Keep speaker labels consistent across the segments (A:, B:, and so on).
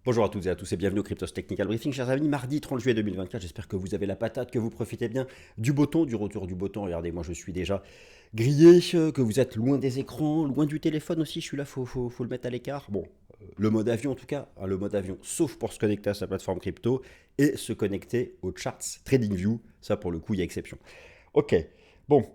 A: Bonjour à toutes et à tous et bienvenue au Cryptos Technical Briefing, chers amis, mardi 30 juillet 2024, j'espère que vous avez la patate, que vous profitez bien du beau temps, du retour du beau temps, regardez, moi je suis déjà grillé, que vous êtes loin des écrans, loin du téléphone aussi, je suis là, faut le mettre à l'écart, bon, le mode avion en tout cas, hein, le mode avion, sauf pour se connecter à sa plateforme crypto et se connecter aux charts TradingView, ça pour le coup il y a exception. Ok, bon,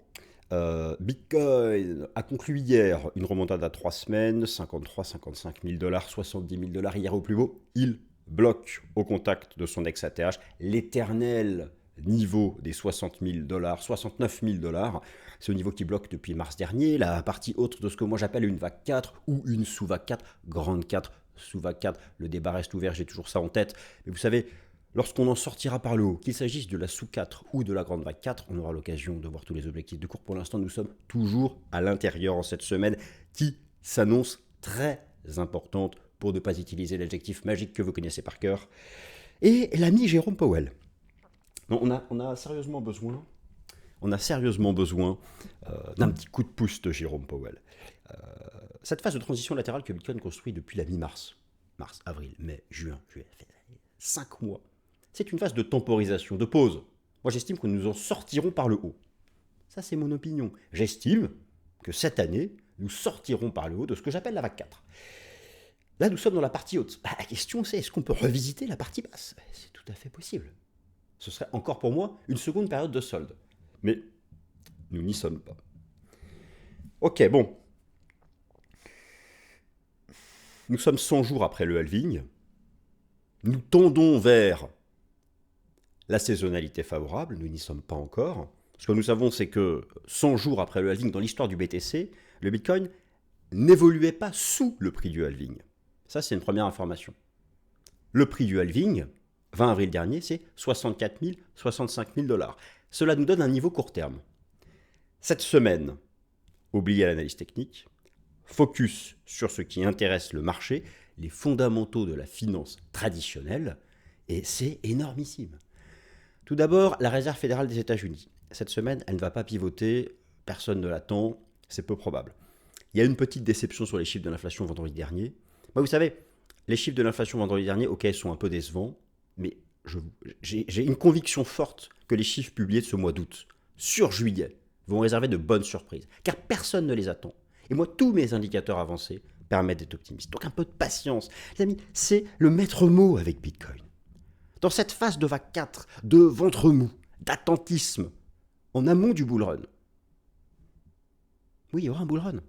A: Bitcoin a conclu hier une remontada à 3 semaines, 53, 55 000 dollars, 70 000 dollars hier au plus haut. Il bloque au contact de son ex-ATH l'éternel niveau des 60 000 dollars, 69 000 dollars. C'est au niveau qui bloque depuis mars dernier, la partie haute de ce que moi j'appelle une vague 4 ou une sous-vague 4, grande 4, sous-vague 4. Le débat reste ouvert, j'ai toujours ça en tête. Mais vous savez, lorsqu'on en sortira par le haut, qu'il s'agisse de la sous-4 ou de la grande vague 4, on aura l'occasion de voir tous les objectifs de cours. Pour l'instant, nous sommes toujours à l'intérieur en cette semaine qui s'annonce très importante pour ne pas utiliser l'adjectif magique que vous connaissez par cœur. Et l'ami Jérôme Powell. On a sérieusement besoin, d'un petit coup de pouce de Jérôme Powell. Cette phase de transition latérale que Bitcoin construit depuis la mi-mars, mars, avril, mai, juin, juillet, 5 mois, c'est une phase de temporisation, de pause. Moi, j'estime que nous en sortirons par le haut. Ça, c'est mon opinion. J'estime que cette année, nous sortirons par le haut de ce que j'appelle la vague 4. Là, nous sommes dans la partie haute. La question, c'est est-ce qu'on peut revisiter la partie basse? C'est tout à fait possible. Ce serait encore pour moi une seconde période de solde. Mais nous n'y sommes pas. Ok, bon. Nous sommes 100 jours après le halving. Nous tendons vers la saisonnalité favorable, nous n'y sommes pas encore. Ce que nous savons, c'est que 100 jours après le halving, dans l'histoire du BTC, le Bitcoin n'évoluait pas sous le prix du halving. Ça, c'est une première information. Le prix du halving, 20 avril dernier, c'est 64 000, 65 000 dollars. Cela nous donne un niveau court terme. Cette semaine, oubliez l'analyse technique, focus sur ce qui intéresse le marché, les fondamentaux de la finance traditionnelle, et c'est énormissime. Tout d'abord, la Réserve fédérale des États-Unis. Cette semaine, elle ne va pas pivoter, personne ne l'attend, c'est peu probable. Il y a une petite déception sur les chiffres de l'inflation vendredi dernier. Vous savez, les chiffres de l'inflation vendredi dernier, ok, sont un peu décevants, mais j'ai une conviction forte que les chiffres publiés de ce mois d'août, sur juillet, vont réserver de bonnes surprises, car personne ne les attend. Et moi, tous mes indicateurs avancés permettent d'être optimiste. Donc un peu de patience. Les amis, c'est le maître mot avec Bitcoin. Dans cette phase de vague 4, de ventre mou, d'attentisme, en amont du bull run. Oui, il y aura un bull run.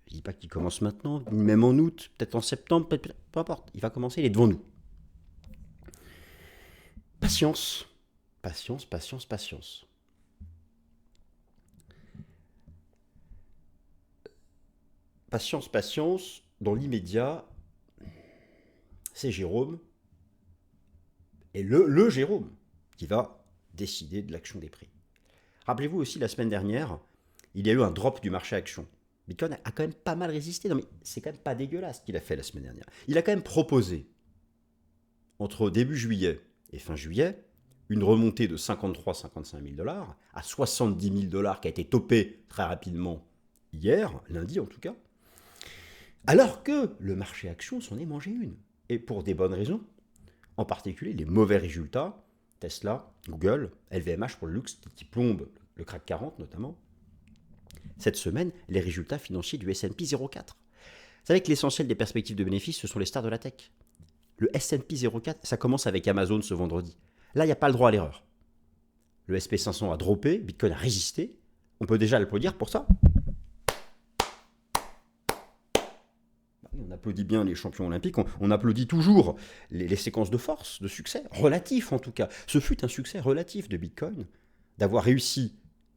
A: Je ne dis pas qu'il commence maintenant, ni même en août, peut-être en septembre, peu importe. Il va commencer, il est devant nous. Patience. Patience, patience, patience. Patience, patience. Dans l'immédiat, c'est Jérôme. Et le Jérôme qui va décider de l'action des prix. Rappelez-vous aussi, la semaine dernière, il y a eu un drop du marché action. Bitcoin a quand même pas mal résisté. Non mais c'est quand même pas dégueulasse ce qu'il a fait la semaine dernière. Il a quand même proposé, entre début juillet et fin juillet, une remontée de 53-55 000 dollars à 70 000 dollars qui a été topée très rapidement hier, lundi en tout cas, alors que le marché action s'en est mangé une. Et pour des bonnes raisons. En particulier, les mauvais résultats, Tesla, Google, LVMH pour le luxe, qui plombe le CAC 40 notamment. Cette semaine, les résultats financiers du S&P 0,4. Vous savez que l'essentiel des perspectives de bénéfices, ce sont les stars de la tech. Le S&P 0,4, ça commence avec Amazon ce vendredi. Là, il n'y a pas le droit à l'erreur. Le SP500 a droppé, Bitcoin a résisté. On peut déjà l'applaudir pour ça. On applaudit bien les champions olympiques, on applaudit toujours les séquences de force, de succès, relatif en tout cas. Ce fut un succès relatif de Bitcoin, d'avoir réussi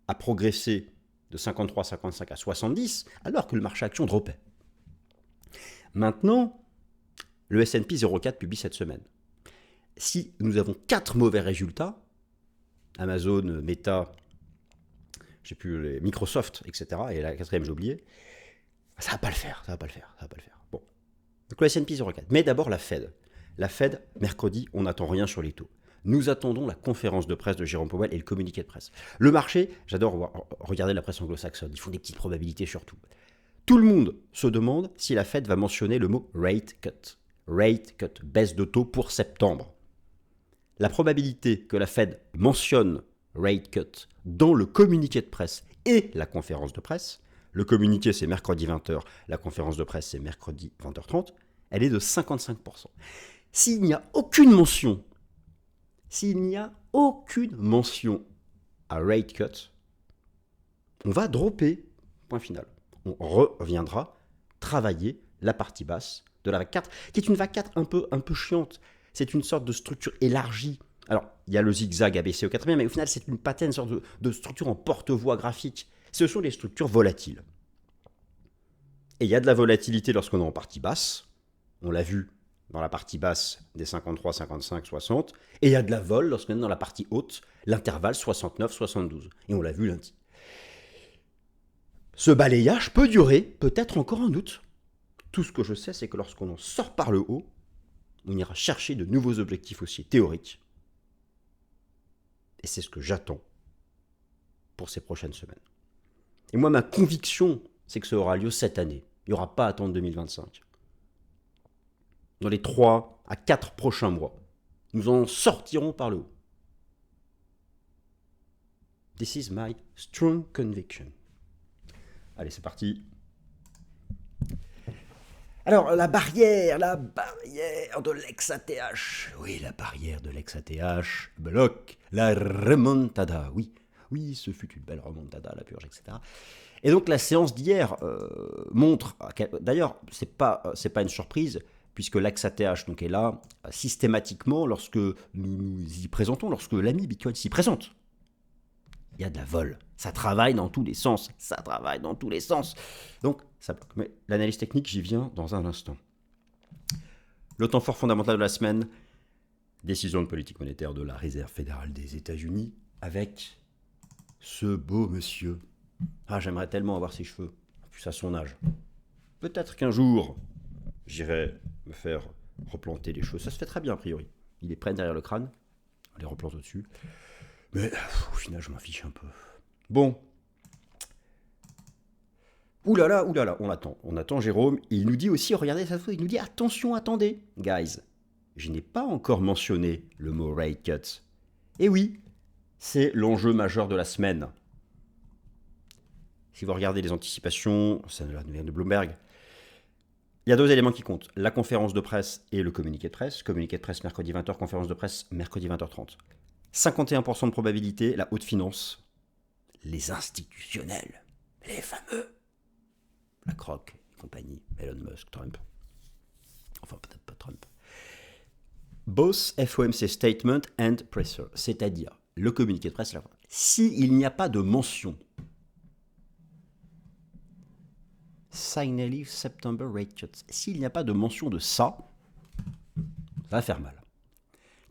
A: à progresser de 53, 55 à 70, alors que le marché action dropait. Maintenant, le S&P 0,4 publie cette semaine. Si nous avons 4 mauvais résultats, Amazon, Meta, Microsoft, etc., et la quatrième j'ai oublié, ça va pas le faire. Bon. Donc le S&P 0,4. Mais d'abord la Fed. La Fed, mercredi, on n'attend rien sur les taux. Nous attendons la conférence de presse de Jérôme Powell et le communiqué de presse. Le marché, j'adore regarder la presse anglo-saxonne, ils font des petites probabilités surtout. Tout le monde se demande si la Fed va mentionner le mot rate cut. rate cut, baisse de taux pour septembre. La probabilité que la Fed mentionne rate cut dans le communiqué de presse et la conférence de presse, le communiqué c'est mercredi 20h, la conférence de presse c'est mercredi 20h30, elle est de 55%. S'il n'y a aucune mention à rate cut, on va dropper, point final. On reviendra travailler la partie basse de la vague 4, qui est une vague 4 un peu chiante. C'est une sorte de structure élargie. Alors, il y a le zigzag ABC au quatrième, mais au final, c'est une paterne, une sorte de structure en porte-voix graphique. Ce sont des structures volatiles. Et il y a de la volatilité lorsqu'on est en partie basse. On l'a vu dans la partie basse des 53, 55, 60. Et il y a de la vol lorsqu'on est dans la partie haute, l'intervalle 69, 72. Et on l'a vu lundi. Ce balayage peut durer peut-être encore un août. Tout ce que je sais, c'est que lorsqu'on en sort par le haut, on ira chercher de nouveaux objectifs aussi théoriques. Et c'est ce que j'attends pour ces prochaines semaines. Et moi, ma conviction, c'est que ça aura lieu cette année. Il n'y aura pas à attendre 2025. Dans les 3 à 4 prochains mois, nous en sortirons par le haut. This is my strong conviction. Allez, c'est parti. Alors, la barrière de l'ex-ATH. Oui, la barrière de l'ex-ATH bloque la remontada. Oui, ce fut une belle remontada, la purge, etc. Et donc, la séance d'hier montre... D'ailleurs, c'est pas une surprise, puisque l'ex-ATH donc, est là systématiquement lorsque nous nous y présentons, lorsque l'ami Bitcoin s'y présente. Il y a de la vol. Ça travaille dans tous les sens. Donc, ça bloque. Mais l'analyse technique, j'y viens dans un instant. Le temps fort fondamental de la semaine, décision de politique monétaire de la Réserve fédérale des États-Unis avec ce beau monsieur. Ah, j'aimerais tellement avoir ses cheveux, en plus à son âge. Peut-être qu'un jour, j'irai me faire replanter les cheveux. Ça se fait très bien, a priori. Il est près derrière le crâne. On les replante au-dessus. Mais au final, je m'en fiche un peu. Bon. Ouh là là, on attend Jérôme. Il nous dit aussi, regardez ça, il nous dit attention, attendez, guys. Je n'ai pas encore mentionné le mot rate cut. Et oui, c'est l'enjeu majeur de la semaine. Si vous regardez les anticipations, ça vient de Bloomberg, il y a 2 éléments qui comptent. La conférence de presse et le communiqué de presse. Communiqué de presse mercredi 20h, conférence de presse mercredi 20h30. 51% de probabilité, la haute finance, les institutionnels, les fameux, BlackRock et compagnie, Elon Musk, Trump, enfin peut-être pas Trump, both FOMC statement and presser, c'est-à-dire le communiqué de presse, s'il n'y a pas de mention, signally September rate cuts, s'il n'y a pas de mention de ça va faire mal.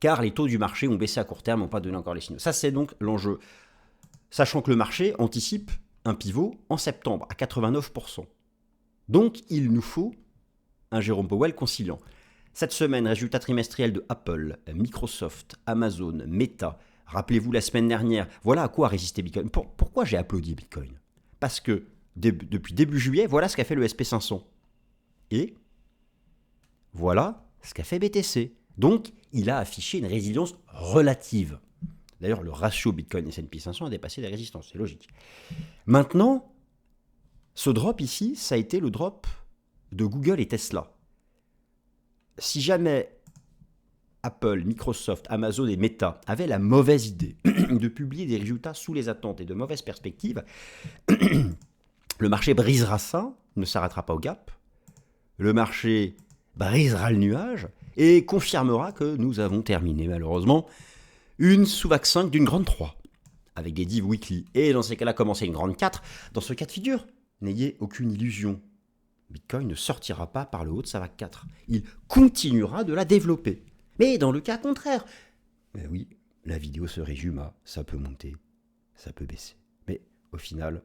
A: Car les taux du marché ont baissé à court terme, n'ont pas donné encore les signaux. Ça, c'est donc l'enjeu. Sachant que le marché anticipe un pivot en septembre à 89%. Donc, il nous faut un Jérôme Powell conciliant. Cette semaine, résultat trimestriel de Apple, Microsoft, Amazon, Meta. Rappelez-vous la semaine dernière, voilà à quoi a résisté Bitcoin. Pourquoi j'ai applaudi Bitcoin ? Parce que depuis début juillet, voilà ce qu'a fait le SP500. Et voilà ce qu'a fait BTC. Donc, il a affiché une résilience relative. D'ailleurs, le ratio Bitcoin et S&P 500 a dépassé les résistances, c'est logique. Maintenant, ce drop ici, ça a été le drop de Google et Tesla. Si jamais Apple, Microsoft, Amazon et Meta avaient la mauvaise idée de publier des résultats sous les attentes et de mauvaises perspectives, le marché brisera ça, ne s'arrêtera pas au gap. Le marché brisera le nuage et confirmera que nous avons terminé malheureusement une sous-vague 5 d'une grande 3 avec des div weekly. Et dans ces cas-là, commencer une grande 4. Dans ce cas de figure, n'ayez aucune illusion. Bitcoin ne sortira pas par le haut de sa vague 4. Il continuera de la développer. Mais dans le cas contraire, ben oui, la vidéo se résume à ça peut monter, ça peut baisser. Mais au final,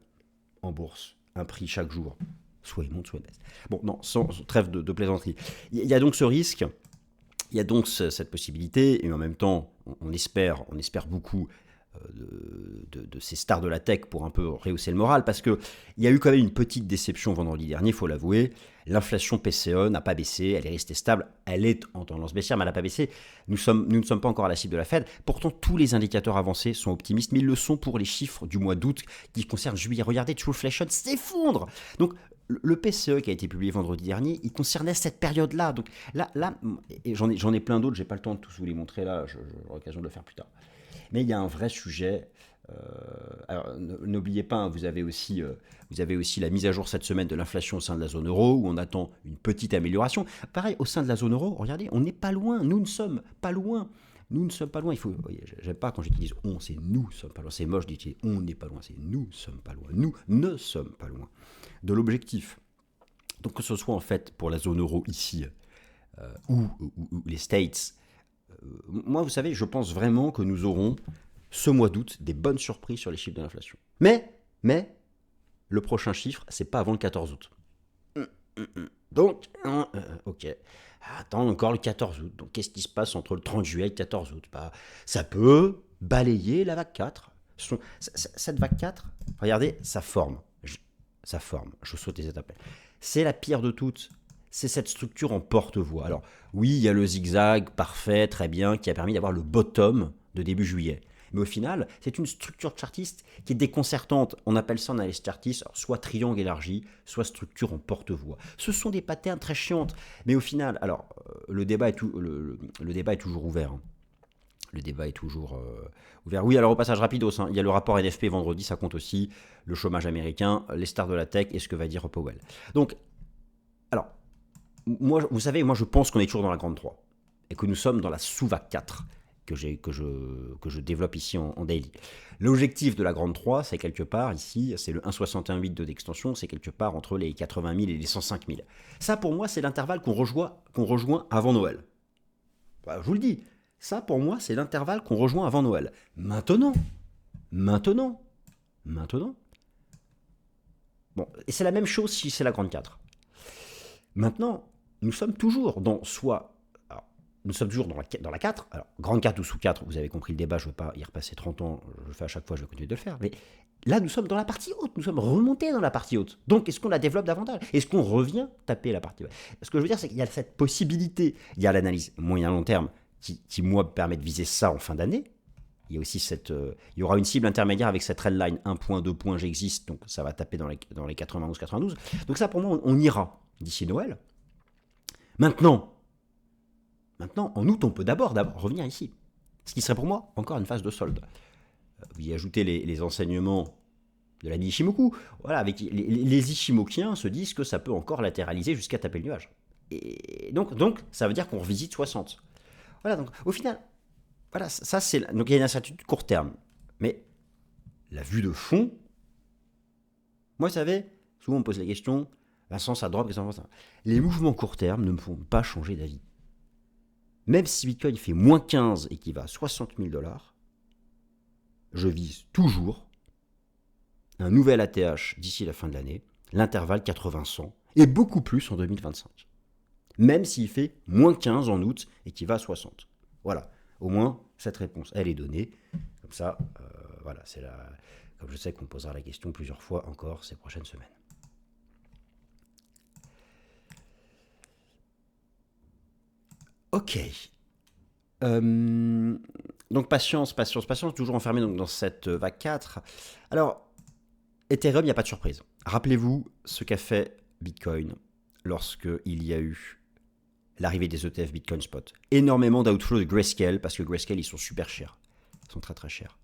A: en bourse, un prix chaque jour, soit il monte, soit il baisse. Bon, non, sans trêve de plaisanterie. Il y a donc ce risque, il y a donc cette possibilité, et en même temps, on espère beaucoup de ces stars de la tech pour un peu rehausser le moral, parce qu'il y a eu quand même une petite déception vendredi dernier, il faut l'avouer. L'inflation PCE n'a pas baissé, elle est restée stable, elle est en tendance baissière, mais elle n'a pas baissé. Nous ne sommes pas encore à la cible de la Fed. Pourtant, tous les indicateurs avancés sont optimistes, mais ils le sont pour les chiffres du mois d'août qui concernent juillet. Regardez, Trueflation s'effondre. Donc, le PCE qui a été publié vendredi dernier, il concernait cette période-là. Donc là et j'en ai plein d'autres, j'ai pas le temps de tous vous les montrer là, j'aurai l'occasion de le faire plus tard. Mais il y a un vrai sujet. Alors, n'oubliez pas, hein, vous avez aussi la mise à jour cette semaine de l'inflation au sein de la zone euro, où on attend une petite amélioration. Pareil, au sein de la zone euro, regardez, on n'est pas loin, nous ne sommes pas loin. Nous ne sommes pas loin. J'aime pas quand j'utilise on, c'est nous sommes pas loin. C'est moche d'utiliser on n'est pas loin, c'est nous sommes pas loin. Nous ne sommes pas loin de l'objectif. Donc que ce soit en fait pour la zone euro ici ou les States, moi vous savez, je pense vraiment que nous aurons ce mois d'août des bonnes surprises sur les chiffres de l'inflation. Mais le prochain chiffre, c'est pas avant le 14 août. Donc, ok. Attends encore le 14 août. Donc qu'est-ce qui se passe entre le 30 juillet et le 14 août? Ça peut balayer la vague 4. Cette vague 4, regardez, ça forme. Je saute les étapes. C'est la pire de toutes. C'est cette structure en porte-voix. Alors oui, il y a le zigzag, parfait, très bien, qui a permis d'avoir le bottom de début juillet. Mais au final, c'est une structure chartiste qui est déconcertante. On appelle ça en analyse chartiste soit triangle élargi, soit structure en porte-voix. Ce sont des patterns très chiantes. Mais au final, alors, le débat est toujours ouvert. Hein. Le débat est toujours ouvert. Oui, alors au passage rapidos, hein, il y a le rapport NFP vendredi, ça compte aussi, le chômage américain, les stars de la tech et ce que va dire Powell. Donc, alors, vous savez, moi je pense qu'on est toujours dans la grande 3 et que nous sommes dans la sous-vague 4 que je développe ici en daily. L'objectif de la grande 3, c'est quelque part ici, c'est le 1,61,8 d'extension, c'est quelque part entre les 80 000 et les 105 000. Ça pour moi, c'est l'intervalle qu'on rejoint avant Noël. Bah, je vous le dis. Ça, pour moi, c'est l'intervalle qu'on rejoint avant Noël. Maintenant. Bon, et c'est la même chose si c'est la grande 4. Maintenant, nous sommes toujours dans dans la 4. Alors, grande 4 ou sous 4, vous avez compris le débat, je ne veux pas y repasser 30 ans, je le fais à chaque fois, je vais continuer de le faire. Mais là, nous sommes dans la partie haute, nous sommes remontés dans la partie haute. Donc, est-ce qu'on la développe davantage? Est-ce qu'on revient taper la partie haute? Ce que je veux dire, c'est qu'il y a cette possibilité. Il y a l'analyse moyen-long terme qui, moi, permet de viser ça en fin d'année. Il y a aussi il y aura une cible intermédiaire avec cette trendline 1 point, 2 points, j'existe, donc ça va taper dans les 91-92. Donc ça, pour moi, on ira d'ici Noël. Maintenant, en août, on peut d'abord revenir ici. Ce qui serait pour moi encore une phase de solde. Vous y ajoutez les enseignements de l'ami Ishimoku. Voilà, avec les Ishimokiens se disent que ça peut encore latéraliser jusqu'à taper le nuage. Et donc ça veut dire qu'on revisite 60. Voilà, donc au final, voilà, ça c'est. Donc il y a une incertitude court terme. Mais la vue de fond, moi, vous savez, souvent on me pose la question, Vincent, ça drop, qu'est-ce que ça fait? Les mouvements court terme ne me font pas changer d'avis. Même si Bitcoin fait moins 15 et qu'il va à 60 000 $, je vise toujours un nouvel ATH d'ici la fin de l'année, l'intervalle 80-100, et beaucoup plus en 2025. Même s'il fait moins 15 en août et qu'il va à 60. Voilà, au moins cette réponse, elle est donnée. Comme ça, voilà, comme je sais qu'on posera la question plusieurs fois encore ces prochaines semaines. Ok. Donc patience, toujours enfermé donc, dans cette vague 4. Alors, Ethereum, il n'y a pas de surprise. Rappelez-vous ce qu'a fait Bitcoin lorsqu'il y a eu l'arrivée des ETF Bitcoin Spot. Énormément d'outflow de Grayscale, parce que Grayscale, ils sont super chers. Ils sont très très chers.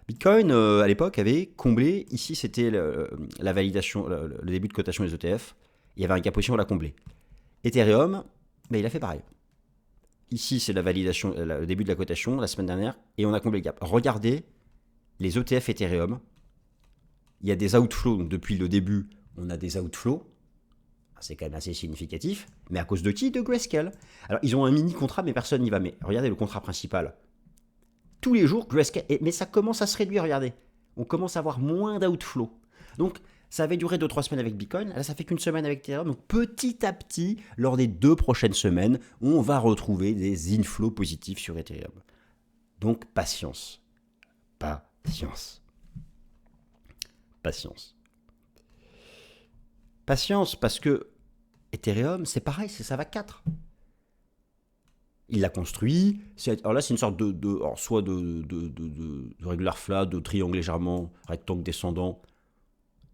A: Bitcoin, à l'époque, avait comblé, ici c'était la validation, le début de cotation des ETF, il y avait un gap position, on l'a comblé. Ethereum, il a fait pareil. Ici, c'est la validation, le début de la cotation, la semaine dernière, et on a comblé le gap. Regardez les ETF Ethereum, il y a des outflows, donc depuis le début, on a des outflows, c'est quand même assez significatif, mais à cause de qui? De Grayscale. Alors, ils ont un mini-contrat, mais personne n'y va. Mais regardez le contrat principal. Tous les jours, Grayscale, mais ça commence à se réduire, regardez. On commence à avoir moins d'outflow. Donc, ça avait duré 2-3 semaines avec Bitcoin, là ça fait qu'une semaine avec Ethereum, donc petit à petit, lors des 2 prochaines semaines, on va retrouver des inflows positifs sur Ethereum. Donc patience. Patience. Patience. Patience, parce que Ethereum, c'est pareil, c'est sa vague 4. Il l'a construit. Alors là, c'est une sorte alors soit de regular flat, de triangle légèrement rectangle descendant.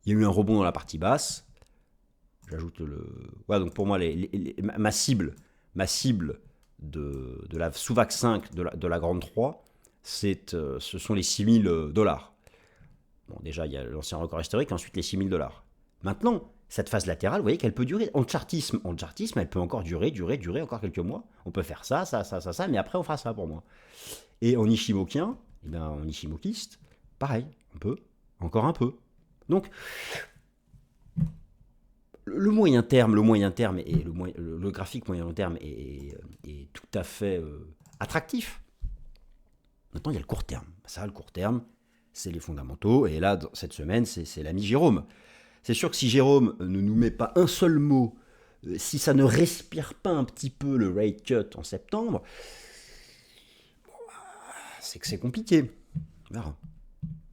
A: Il y a eu un rebond dans la partie basse. J'ajoute le. Voilà, donc pour moi, ma cible de la sous-vague 5 de la grande 3, ce sont les $6 000. Bon, déjà, il y a l'ancien record historique, ensuite les $6 000. Maintenant, cette phase latérale, vous voyez qu'elle peut durer. En chartisme, elle peut encore durer encore quelques mois. On peut faire ça, mais après, on fera ça pour moi. Et en Ishimokien, en Ishimokiste, pareil, on peut, encore un peu. Donc, le moyen terme et le graphique moyen terme est tout à fait attractif. Maintenant, il y a le court terme. Ça, le court terme, c'est les fondamentaux. Et là, cette semaine, c'est l'ami Jérôme. C'est sûr que si Jérôme ne nous met pas un seul mot, si ça ne respire pas un petit peu le rate cut en septembre, c'est que c'est compliqué. On verra.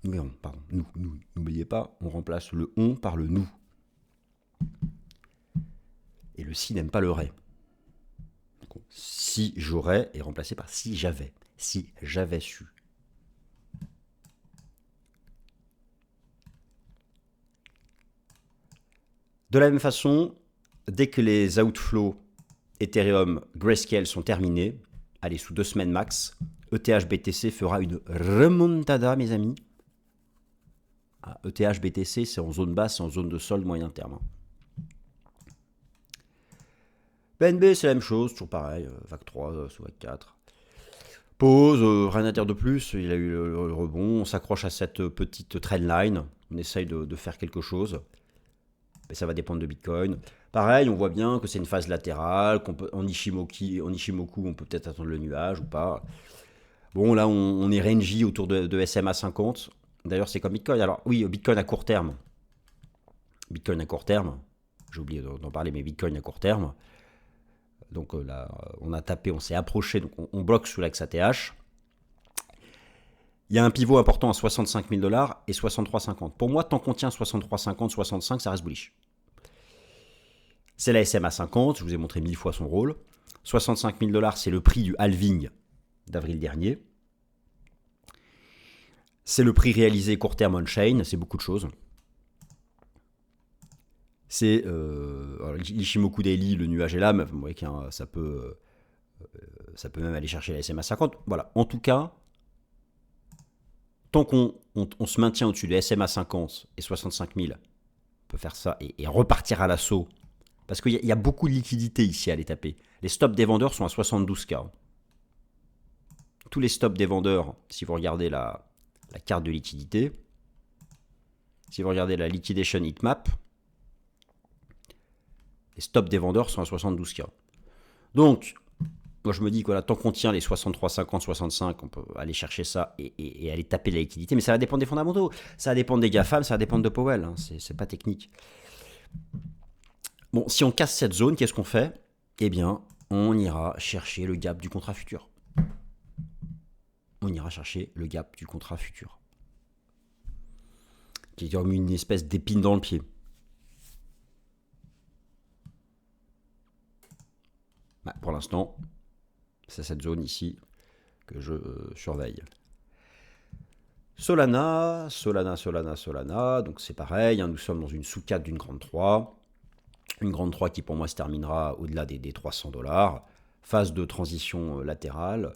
A: Nous verrons, pardon. Nous. N'oubliez pas, on remplace le on par le nous. Et le si n'aime pas le ré. Donc, si j'aurais est remplacé par si j'avais. Si j'avais su. De la même façon, dès que les outflows Ethereum Grayscale sont terminés, allez, sous 2 semaines max, ETH-BTC fera une remontada, mes amis. ETH-BTC, c'est en zone basse, c'est en zone de solde moyen terme. BNB, c'est la même chose, toujours pareil, vague 3, sous vague 4. Pause, rien à dire de plus, il a eu le rebond, on s'accroche à cette petite trendline, on essaye de faire quelque chose. Mais ça va dépendre de Bitcoin. Pareil, on voit bien que c'est une phase latérale, en Ishimoku, on peut peut-être attendre le nuage ou pas. Bon, là, on est rangy autour de SMA 50. D'ailleurs, c'est comme Bitcoin. Alors, oui, Bitcoin à court terme. J'ai oublié d'en parler, mais Bitcoin à court terme. Donc là, on a tapé, on s'est approché, donc on bloque sous l'axe ATH. Il y a un pivot important à $65 000 et 63,50. Pour moi, tant qu'on tient 63,50, 65, ça reste bullish. C'est la SMA 50, je vous ai montré 1000 fois son rôle. 65 000 $, c'est le prix du halving d'avril dernier. C'est le prix réalisé court terme on-chain, c'est beaucoup de choses. C'est l'Ishimoku Daily, le nuage est là, mais vous voyez que ça peut même aller chercher la SMA 50. Voilà, en tout cas, tant qu'on se maintient au-dessus de SMA 50 et 65 000, on peut faire ça et repartir à l'assaut. Parce qu'il y a beaucoup de liquidités ici à aller taper. Les stops des vendeurs sont à 72K. Tous les stops des vendeurs, si vous regardez la carte de liquidité, si vous regardez la liquidation heatmap, les stops des vendeurs sont à 72K. Donc, moi je me dis que voilà, tant qu'on tient les 63, 50, 65, on peut aller chercher ça et aller taper la liquidité. Mais ça va dépendre des fondamentaux. Ça va dépendre des GAFAM, ça va dépendre de Powell. Hein. C'est pas technique. Bon, si on casse cette zone, qu'est-ce qu'on fait? Eh bien, on ira chercher le gap du contrat futur. Qui est comme une espèce d'épine dans le pied. Bah, pour l'instant, c'est cette zone ici que je surveille. Solana. Donc c'est pareil, hein, nous sommes dans une sous-4 d'une grande 3. Une grande 3 qui pour moi se terminera au-delà des $300. Phase de transition latérale.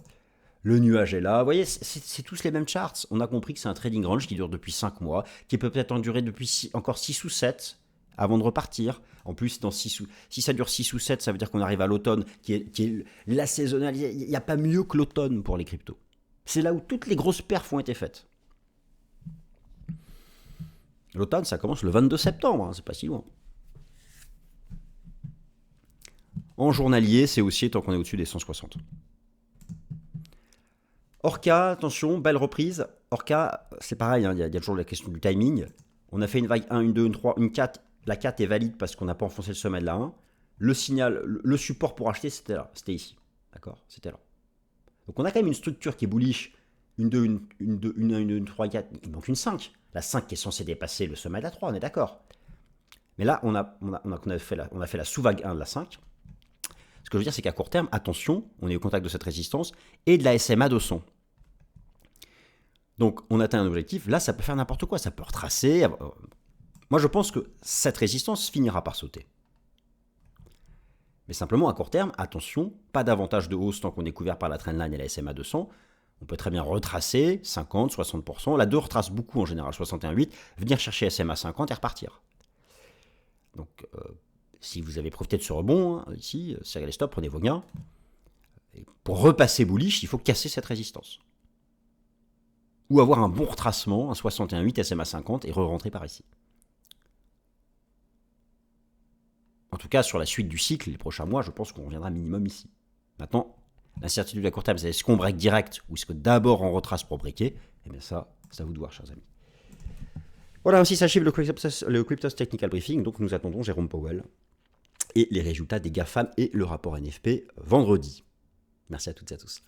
A: Le nuage est là. Vous voyez, c'est tous les mêmes charts. On a compris que c'est un trading range qui dure depuis 5 mois, qui peut peut-être en durer depuis encore 6 ou 7 avant de repartir. En plus, si ça dure 6 ou 7, ça veut dire qu'on arrive à l'automne, qui est la saisonnale. Il n'y a pas mieux que l'automne pour les cryptos. C'est là où toutes les grosses perfs ont été faites. L'automne, ça commence le 22 septembre, hein, c'est pas si loin. En journalier, c'est haussier tant qu'on est au-dessus des 160. Orca, attention, belle reprise. Orca, c'est pareil, hein, y a toujours la question du timing. On a fait une vague 1, une 2, une 3, une 4. La 4 est valide parce qu'on n'a pas enfoncé le sommet de la 1. Le signal, le support pour acheter, c'était là. C'était ici. D'accord? C'était là. Donc on a quand même une structure qui est bullish, une 2, une 2, une 1, une 3, 4, il manque une 5. La 5 qui est censée dépasser le sommet de la 3, on est d'accord. Mais là, on a fait la sous-vague 1 de la 5. Ce que je veux dire, c'est qu'à court terme, attention, on est au contact de cette résistance et de la SMA 200. Donc, on atteint un objectif. Là, ça peut faire n'importe quoi. Ça peut retracer. Moi, je pense que cette résistance finira par sauter. Mais simplement, à court terme, attention, pas davantage de hausse tant qu'on est couvert par la trendline et la SMA 200. On peut très bien retracer 50, 60%. La 2 retrace beaucoup en général, 61,8. Venir chercher SMA 50 et repartir. Donc, si vous avez profité de ce rebond, ici, serrez les stops, prenez vos gains. Et pour repasser bullish, il faut casser cette résistance. Ou avoir un bon retracement, un 61,8, SMA 50 et re-rentrer par ici. En tout cas, sur la suite du cycle, les prochains mois, je pense qu'on reviendra minimum ici. Maintenant, l'incertitude à court terme, c'est est-ce qu'on break direct ou est-ce que d'abord on retrace pour breaker? Eh bien ça, c'est à vous de voir, chers amis. Voilà, ainsi s'achève le Cryptos Technical Briefing. Donc nous attendons Jérôme Powell et les résultats des GAFAM et le rapport NFP vendredi. Merci à toutes et à tous.